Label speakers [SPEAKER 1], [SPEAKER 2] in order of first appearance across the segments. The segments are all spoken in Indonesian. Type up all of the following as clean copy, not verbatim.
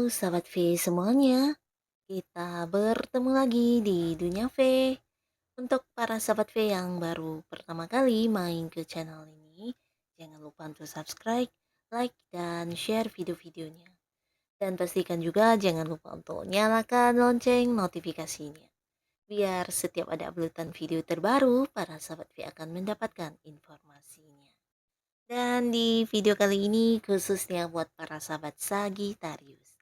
[SPEAKER 1] Sahabat V semuanya, kita bertemu lagi di Dunia V. Untuk para sahabat V yang baru pertama kali main ke channel ini, jangan lupa untuk subscribe, like, dan share video-videonya. Dan pastikan juga jangan lupa untuk nyalakan lonceng notifikasinya. Biar setiap ada uploadan video terbaru, para sahabat V akan mendapatkan informasinya. Dan di video kali ini khususnya buat para sahabat Sagittarius.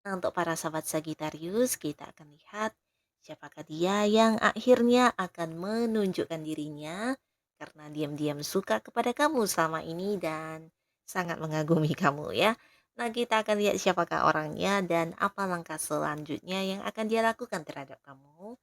[SPEAKER 1] Nah, untuk para sahabat Sagittarius, kita akan lihat siapakah dia yang akhirnya akan menunjukkan dirinya karena diam-diam suka kepada kamu selama ini dan sangat mengagumi kamu ya. Nah, kita akan lihat siapakah orangnya dan apa langkah selanjutnya yang akan dia lakukan terhadap kamu.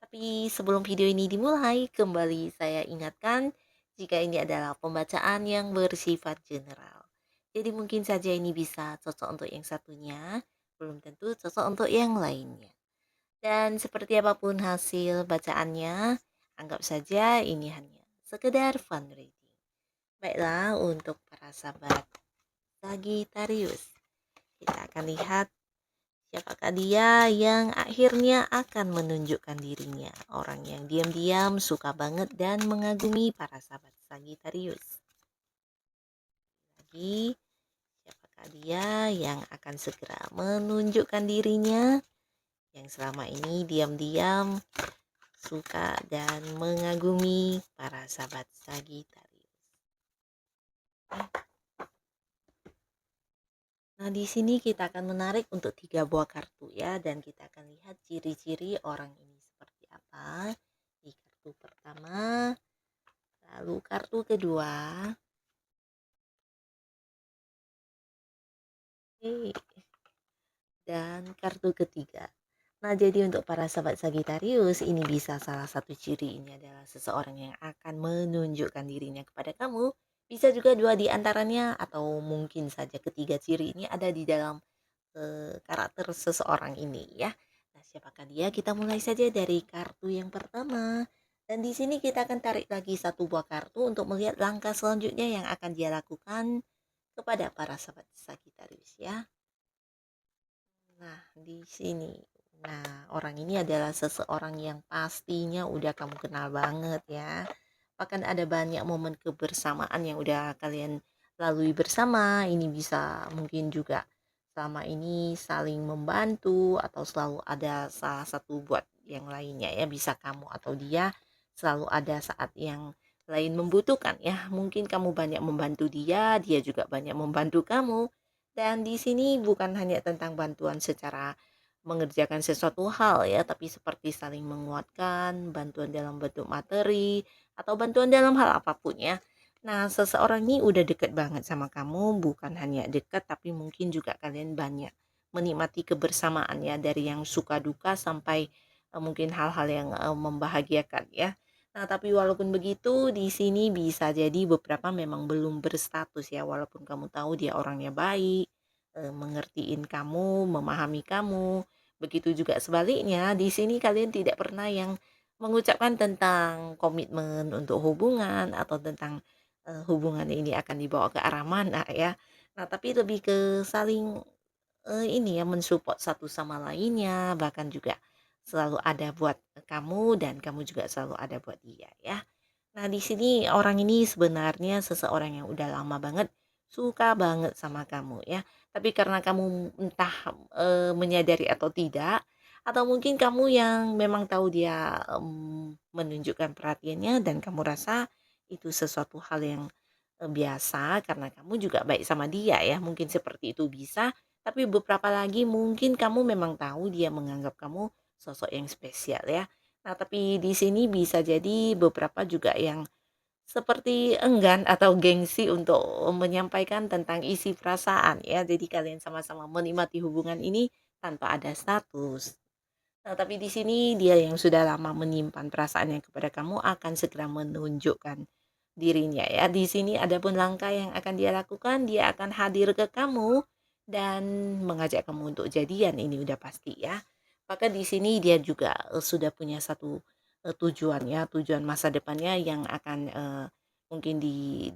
[SPEAKER 1] Tapi sebelum video ini dimulai, kembali saya ingatkan jika ini adalah pembacaan yang bersifat general. Jadi mungkin saja ini bisa cocok untuk yang satunya, belum tentu cocok untuk yang lainnya. Dan seperti apapun hasil bacaannya, anggap saja ini hanya sekedar fun reading. Baiklah, untuk para sahabat Sagittarius, kita akan lihat siapakah dia yang akhirnya akan menunjukkan dirinya? Orang yang diam-diam suka banget dan mengagumi para sahabat Sagittarius. Lagi, siapakah dia yang akan segera menunjukkan dirinya? Yang selama ini diam-diam suka dan mengagumi para sahabat Sagittarius. Nah, di sini kita akan menarik untuk 3 buah kartu ya, dan kita akan lihat ciri-ciri orang ini seperti apa. Di kartu pertama, lalu kartu kedua, dan kartu ketiga. Nah, jadi untuk para sahabat Sagittarius, ini bisa salah satu ciri ini adalah seseorang yang akan menunjukkan dirinya kepada kamu. Bisa juga dua di antaranya, atau mungkin saja ketiga ciri ini ada di dalam karakter seseorang ini ya. Nah, siapakah dia? Kita mulai saja dari kartu yang pertama. Dan di sini kita akan tarik lagi satu buah kartu untuk melihat langkah selanjutnya yang akan dia lakukan kepada para sahabat Sagittarius ya. Nah, di sini. Nah, orang ini adalah seseorang yang pastinya udah kamu kenal banget ya. Bahkan ada banyak momen kebersamaan yang udah kalian lalui bersama. Ini bisa mungkin juga selama ini saling membantu atau selalu ada salah satu buat yang lainnya ya. Bisa kamu atau dia selalu ada saat yang lain membutuhkan ya. Mungkin kamu banyak membantu dia, dia juga banyak membantu kamu. Dan di sini bukan hanya tentang bantuan secara mengerjakan sesuatu hal ya, tapi seperti saling menguatkan, bantuan dalam bentuk materi, atau bantuan dalam hal apapun ya. Nah, seseorang ini udah deket banget sama kamu, bukan hanya deket, tapi mungkin juga kalian banyak menikmati kebersamaan ya, dari yang suka duka sampai mungkin hal-hal yang membahagiakan ya. Nah, tapi walaupun begitu, di sini bisa jadi beberapa memang belum berstatus ya, walaupun kamu tahu dia orangnya baik, mengertiin kamu, memahami kamu. Begitu juga sebaliknya, di sini kalian tidak pernah yang mengucapkan tentang komitmen untuk hubungan atau tentang hubungan ini akan dibawa ke arah mana ya. Nah, tapi lebih ke saling ini ya mensupport satu sama lainnya, bahkan juga selalu ada buat kamu dan kamu juga selalu ada buat dia ya. Nah, di sini orang ini sebenarnya seseorang yang udah lama banget suka banget sama kamu ya. Tapi karena kamu entah menyadari atau tidak, atau mungkin kamu yang memang tahu dia menunjukkan perhatiannya dan kamu rasa itu sesuatu hal yang biasa karena kamu juga baik sama dia ya. Mungkin seperti itu bisa, tapi beberapa lagi mungkin kamu memang tahu dia menganggap kamu sosok yang spesial ya. Nah, tapi di sini bisa jadi beberapa juga yang seperti enggan atau gengsi untuk menyampaikan tentang isi perasaan ya. Jadi kalian sama-sama menikmati hubungan ini tanpa ada status. Nah, tapi di sini dia yang sudah lama menyimpan perasaannya kepada kamu akan segera menunjukkan dirinya ya. Di sini ada pun langkah yang akan dia lakukan, dia akan hadir ke kamu dan mengajak kamu untuk jadian, ini udah pasti ya. Maka di sini dia juga sudah punya satu tujuan ya, tujuan masa depannya yang akan mungkin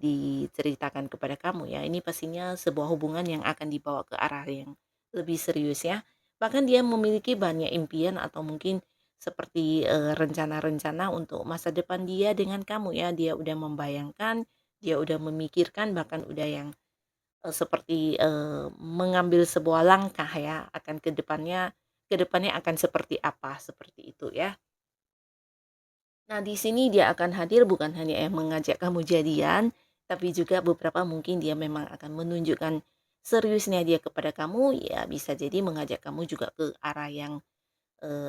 [SPEAKER 1] diceritakan kepada kamu ya. Ini pastinya sebuah hubungan yang akan dibawa ke arah yang lebih serius ya. Bahkan dia memiliki banyak impian atau mungkin seperti, rencana-rencana untuk masa depan dia dengan kamu ya. Dia udah membayangkan, dia udah memikirkan, bahkan udah yang, seperti, mengambil sebuah langkah ya akan ke depannya akan seperti apa, seperti itu ya. Nah, di sini dia akan hadir bukan hanya yang mengajak kamu jadian, tapi juga beberapa mungkin dia memang akan menunjukkan seriusnya dia kepada kamu, ya bisa jadi mengajak kamu juga ke arah yang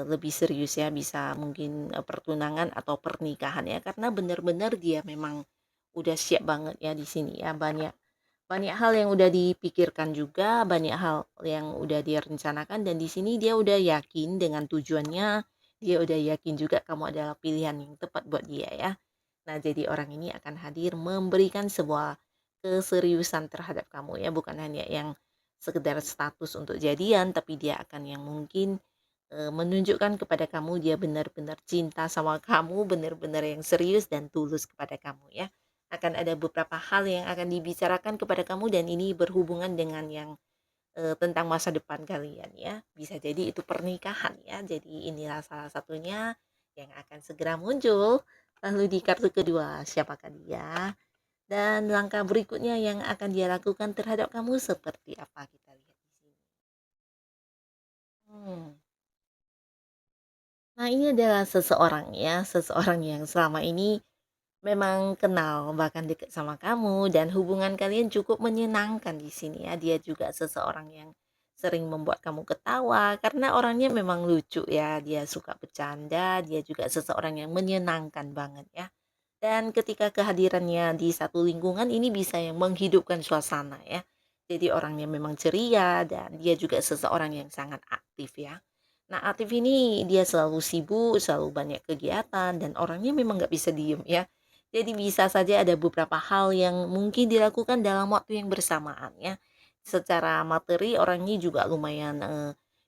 [SPEAKER 1] lebih serius ya, bisa mungkin, pertunangan atau pernikahan ya, karena benar-benar dia memang udah siap banget ya di sini ya, banyak banyak hal yang udah dipikirkan juga, banyak hal yang udah dia rencanakan dan di sini dia udah yakin dengan tujuannya, dia udah yakin juga kamu adalah pilihan yang tepat buat dia ya. Nah, jadi orang ini akan hadir memberikan sebuah keseriusan terhadap kamu ya, bukan hanya yang sekedar status untuk jadian, tapi dia akan yang mungkin menunjukkan kepada kamu dia benar-benar cinta sama kamu, benar-benar yang serius dan tulus kepada kamu ya. Akan ada beberapa hal yang akan dibicarakan kepada kamu dan ini berhubungan dengan yang tentang masa depan kalian ya. Bisa jadi itu pernikahan ya. Jadi inilah salah satunya yang akan segera muncul. Lalu di kartu kedua, siapakah dia? Dan langkah berikutnya yang akan dia lakukan terhadap kamu seperti apa kita lihat di sini. Hmm. Nah, ini adalah seseorang ya, seseorang yang selama ini memang kenal, bahkan dekat sama kamu dan hubungan kalian cukup menyenangkan di sini ya. Dia juga seseorang yang sering membuat kamu ketawa karena orangnya memang lucu ya. Dia suka bercanda, dia juga seseorang yang menyenangkan banget ya. Dan ketika kehadirannya di satu lingkungan ini bisa yang menghidupkan suasana ya. Jadi orangnya memang ceria dan dia juga seseorang yang sangat aktif ya. Nah, aktif ini dia selalu sibuk, selalu banyak kegiatan dan orangnya memang nggak bisa diem ya. Jadi bisa saja ada beberapa hal yang mungkin dilakukan dalam waktu yang bersamaan ya. Secara materi orang ini juga lumayan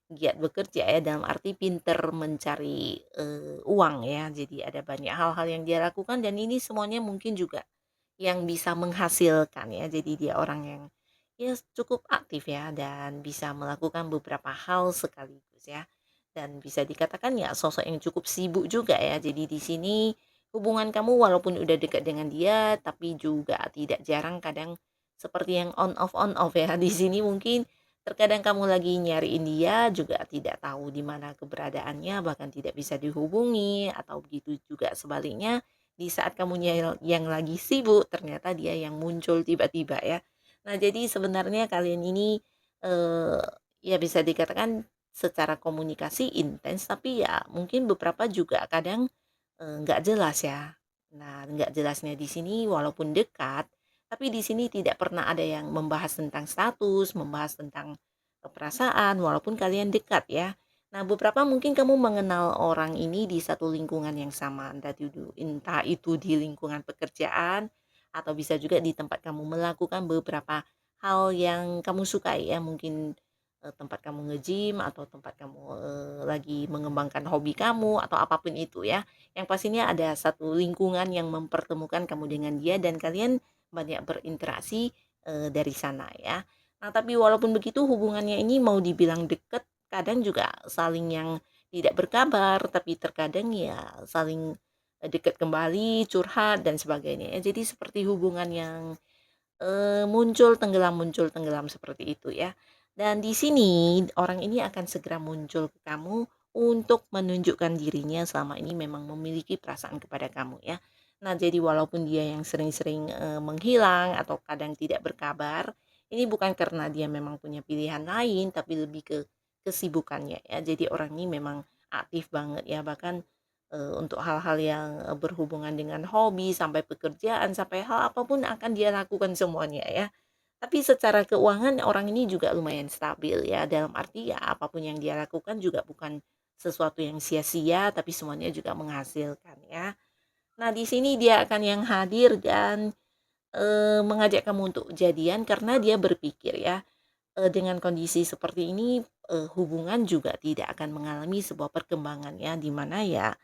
[SPEAKER 1] giat bekerja ya, dalam arti pinter mencari uang ya. Jadi ada banyak hal-hal yang dia lakukan dan ini semuanya mungkin juga yang bisa menghasilkan ya. Jadi dia orang yang ya cukup aktif ya dan bisa melakukan beberapa hal sekaligus ya. Dan bisa dikatakan ya sosok yang cukup sibuk juga ya. Jadi di sini hubungan kamu walaupun udah dekat dengan dia tapi juga tidak jarang kadang seperti yang on off ya. Di sini mungkin terkadang kamu lagi nyariin dia juga tidak tahu di mana keberadaannya bahkan tidak bisa dihubungi atau begitu juga sebaliknya di saat kamunya yang lagi sibuk, ternyata dia yang muncul tiba-tiba ya. Nah, jadi sebenarnya kalian ini, eee, ya bisa dikatakan secara komunikasi intens, tapi ya mungkin beberapa juga kadang, nggak jelas ya. Nah, nggak jelasnya di sini walaupun dekat, tapi di sini tidak pernah ada yang membahas tentang status, membahas tentang, perasaan walaupun kalian dekat ya. Nah, beberapa mungkin kamu mengenal orang ini di satu lingkungan yang sama, entah itu di lingkungan pekerjaan atau bisa juga di tempat kamu melakukan beberapa hal yang kamu sukai ya, mungkin, tempat kamu nge-gym atau tempat kamu, lagi mengembangkan hobi kamu atau apapun itu ya. Yang pastinya ada satu lingkungan yang mempertemukan kamu dengan dia dan kalian banyak berinteraksi, dari sana ya. Nah, tapi walaupun begitu hubungannya ini mau dibilang deket, kadang juga saling yang tidak berkabar, tapi terkadang ya saling, dekat kembali, curhat dan sebagainya ya. Jadi seperti hubungan yang, muncul tenggelam seperti itu ya. Dan di sini orang ini akan segera muncul ke kamu untuk menunjukkan dirinya selama ini memang memiliki perasaan kepada kamu ya. Nah, jadi walaupun dia yang sering-sering, menghilang atau kadang tidak berkabar, ini bukan karena dia memang punya pilihan lain, tapi lebih ke kesibukannya ya. Jadi orang ini memang aktif banget ya, bahkan, untuk hal-hal yang, berhubungan dengan hobi, sampai pekerjaan, sampai hal apapun akan dia lakukan semuanya ya. Tapi secara keuangan orang ini juga lumayan stabil ya, dalam arti ya apapun yang dia lakukan juga bukan sesuatu yang sia-sia, tapi semuanya juga menghasilkan ya. Nah, di sini dia akan yang hadir dan, mengajak kamu untuk jadian karena dia berpikir ya, dengan kondisi seperti ini, hubungan juga tidak akan mengalami sebuah perkembangan ya, di mana ya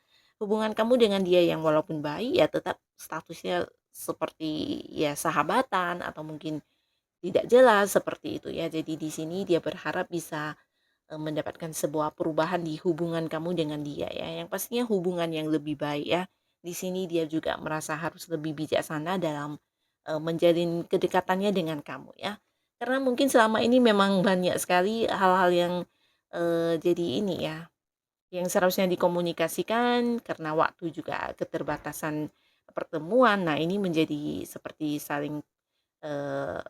[SPEAKER 1] hubungan kamu dengan dia yang walaupun baik ya tetap statusnya seperti ya sahabatan atau mungkin tidak jelas seperti itu ya. Jadi di sini dia berharap bisa mendapatkan sebuah perubahan di hubungan kamu dengan dia ya, yang pastinya hubungan yang lebih baik ya. Di sini dia juga merasa harus lebih bijaksana dalam, menjalin kedekatannya dengan kamu ya. Karena mungkin selama ini memang banyak sekali hal-hal yang, jadi ini ya, yang seharusnya dikomunikasikan karena waktu juga keterbatasan pertemuan. Nah, ini menjadi seperti saling, eee,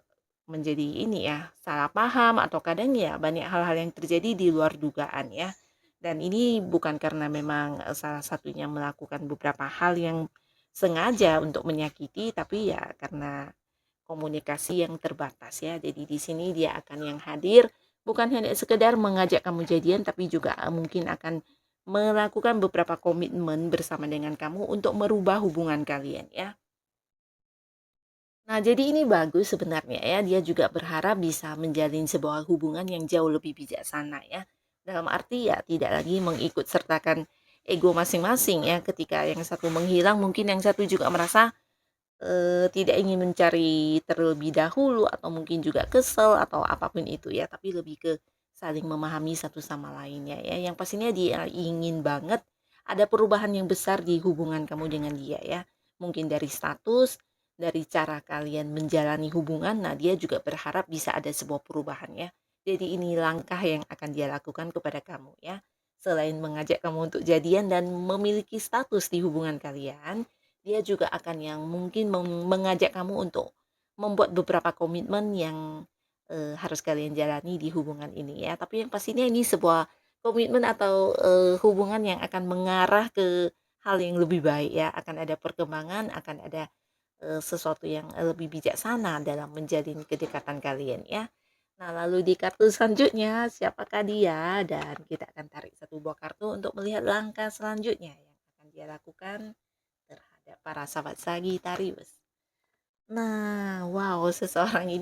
[SPEAKER 1] menjadi ini ya, salah paham atau kadang ya banyak hal-hal yang terjadi di luar dugaan ya. Dan ini bukan karena memang, salah satunya melakukan beberapa hal yang sengaja untuk menyakiti, tapi ya karena komunikasi yang terbatas ya. Jadi di sini dia akan yang hadir, bukan hanya sekedar mengajak kamu jadian, tapi juga mungkin akan melakukan beberapa komitmen bersama dengan kamu untuk merubah hubungan kalian ya. Nah, jadi ini bagus sebenarnya ya. Dia juga berharap bisa menjalin sebuah hubungan yang jauh lebih bijaksana ya. Dalam arti ya tidak lagi mengikut sertakan ego masing-masing ya. Ketika yang satu menghilang, mungkin yang satu juga merasa tidak ingin mencari terlebih dahulu atau mungkin juga kesel atau apapun itu ya. Tapi lebih ke saling memahami satu sama lainnya ya. Yang pastinya dia ingin banget ada perubahan yang besar di hubungan kamu dengan dia ya. Mungkin dari status, dari cara kalian menjalani hubungan, nah dia juga berharap bisa ada sebuah perubahan ya. Jadi ini langkah yang akan dia lakukan kepada kamu ya. Selain mengajak kamu untuk jadian dan memiliki status di hubungan kalian, dia juga akan yang mungkin mengajak kamu untuk membuat beberapa komitmen yang, harus kalian jalani di hubungan ini ya. Tapi yang pastinya ini sebuah komitmen atau, hubungan yang akan mengarah ke hal yang lebih baik ya. Akan ada perkembangan, akan ada sesuatu yang, lebih bijaksana dalam menjalin kedekatan kalian ya. Nah, lalu di kartu selanjutnya, siapakah dia? Dan kita akan tarik satu buah kartu untuk melihat langkah selanjutnya yang akan dia lakukan terhadap para sahabat Sagitarius. Nah, wow, seseorang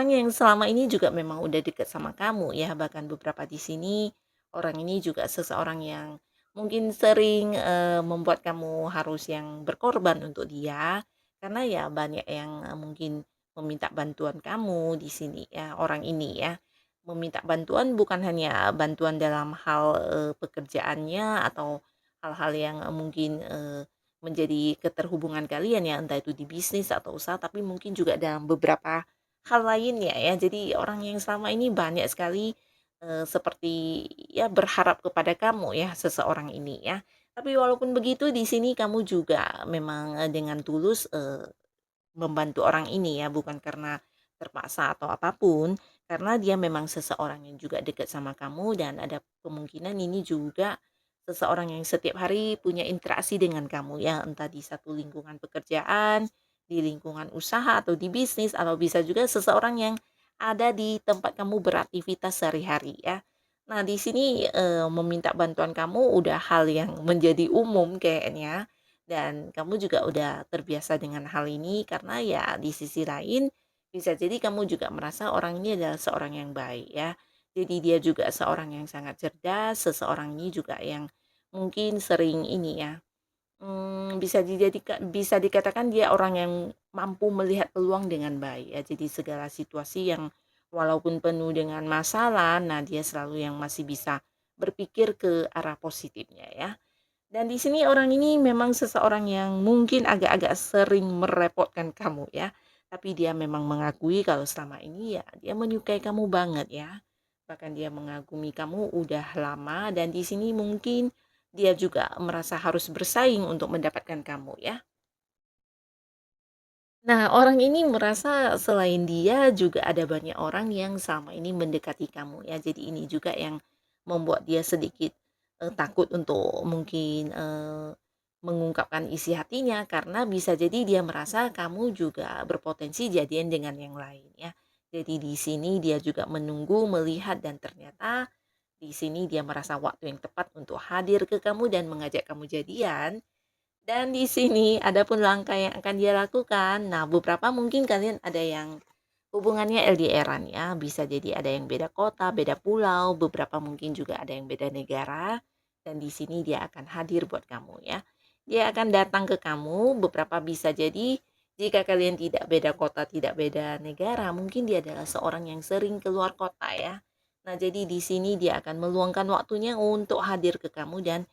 [SPEAKER 1] yang selama ini juga memang udah deket sama kamu ya, bahkan beberapa di sini orang ini juga seseorang yang mungkin sering, membuat kamu harus yang berkorban untuk dia, karena ya banyak yang, mungkin meminta bantuan kamu di sini ya, orang ini ya. Meminta bantuan bukan hanya bantuan dalam hal, pekerjaannya atau hal-hal yang, mungkin, menjadi keterhubungan kalian ya, entah itu di bisnis atau usaha, tapi mungkin juga dalam beberapa hal lainnya ya. Jadi orang yang selama ini banyak sekali, seperti ya berharap kepada kamu ya, seseorang ini ya. Tapi walaupun begitu di sini kamu juga memang, dengan tulus, membantu orang ini ya, bukan karena terpaksa atau apapun, karena dia memang seseorang yang juga dekat sama kamu dan ada kemungkinan ini juga seseorang yang setiap hari punya interaksi dengan kamu ya, entah di satu lingkungan pekerjaan, di lingkungan usaha atau di bisnis, atau bisa juga seseorang yang ada di tempat kamu beraktivitas sehari-hari ya. Nah, di sini, meminta bantuan kamu udah hal yang menjadi umum kayaknya, dan kamu juga udah terbiasa dengan hal ini karena ya di sisi lain bisa jadi kamu juga merasa orang ini adalah seorang yang baik ya. Jadi dia juga seorang yang sangat cerdas, seseorang ini juga yang mungkin sering ini ya, bisa dikatakan dia orang yang mampu melihat peluang dengan baik ya. Jadi segala situasi yang walaupun penuh dengan masalah, nah dia selalu yang masih bisa berpikir ke arah positifnya ya. Dan di sini orang ini memang seseorang yang mungkin agak-agak sering merepotkan kamu ya. Tapi dia memang mengakui kalau selama ini ya dia menyukai kamu banget ya. Bahkan dia mengagumi kamu udah lama dan di sini mungkin dia juga merasa harus bersaing untuk mendapatkan kamu ya. Nah, orang ini merasa selain dia juga ada banyak orang yang selama ini mendekati kamu ya. Jadi ini juga yang membuat dia sedikit takut untuk mungkin mengungkapkan isi hatinya karena bisa jadi dia merasa kamu juga berpotensi jadian dengan yang lain ya. Jadi di sini dia juga menunggu, melihat dan ternyata di sini dia merasa waktu yang tepat untuk hadir ke kamu dan mengajak kamu jadian dan di sini adapun langkah yang akan dia lakukan, nah beberapa mungkin kalian ada yang hubungannya LDR-an ya, bisa jadi ada yang beda kota, beda pulau, beberapa mungkin juga ada yang beda negara, dan di sini dia akan hadir buat kamu ya. Dia akan datang ke kamu, beberapa bisa jadi Jika kalian tidak beda kota, tidak beda negara, mungkin dia adalah seorang yang sering keluar kota ya. Nah, jadi di sini dia akan meluangkan waktunya untuk hadir ke kamu dan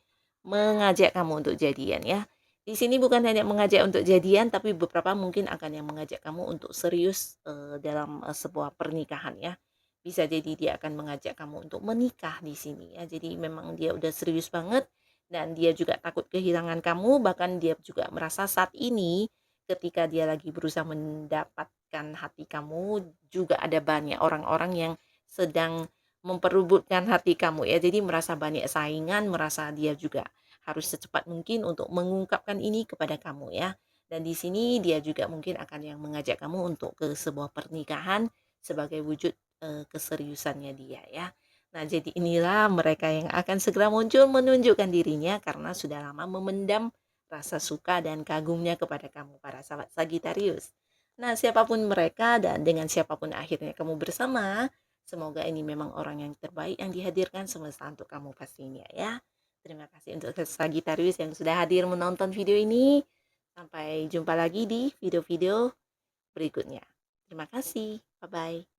[SPEAKER 1] mengajak kamu untuk jadian ya. Di sini bukan hanya mengajak untuk jadian, tapi beberapa mungkin akan yang mengajak kamu untuk serius dalam sebuah pernikahan ya. Bisa jadi dia akan mengajak kamu untuk menikah di sini ya. Jadi memang dia udah serius banget dan dia juga takut kehilangan kamu, bahkan dia juga merasa saat ini ketika dia lagi berusaha mendapatkan hati kamu, juga ada banyak orang-orang yang sedang memperebutkan hati kamu ya. Jadi merasa banyak saingan, merasa dia juga harus secepat mungkin untuk mengungkapkan ini kepada kamu ya. Dan di sini dia juga mungkin akan yang mengajak kamu untuk ke sebuah pernikahan sebagai wujud keseriusannya dia ya. Nah, jadi inilah mereka yang akan segera muncul menunjukkan dirinya karena sudah lama memendam rasa suka dan kagumnya kepada kamu, para sahabat Sagitarius. Nah, siapapun mereka dan dengan siapapun akhirnya kamu bersama, semoga ini memang orang yang terbaik yang dihadirkan semesta untuk kamu pastinya ya. Terima kasih untuk Sagitarius yang sudah hadir menonton video ini. Sampai jumpa lagi di video-video berikutnya. Terima kasih. Bye-bye.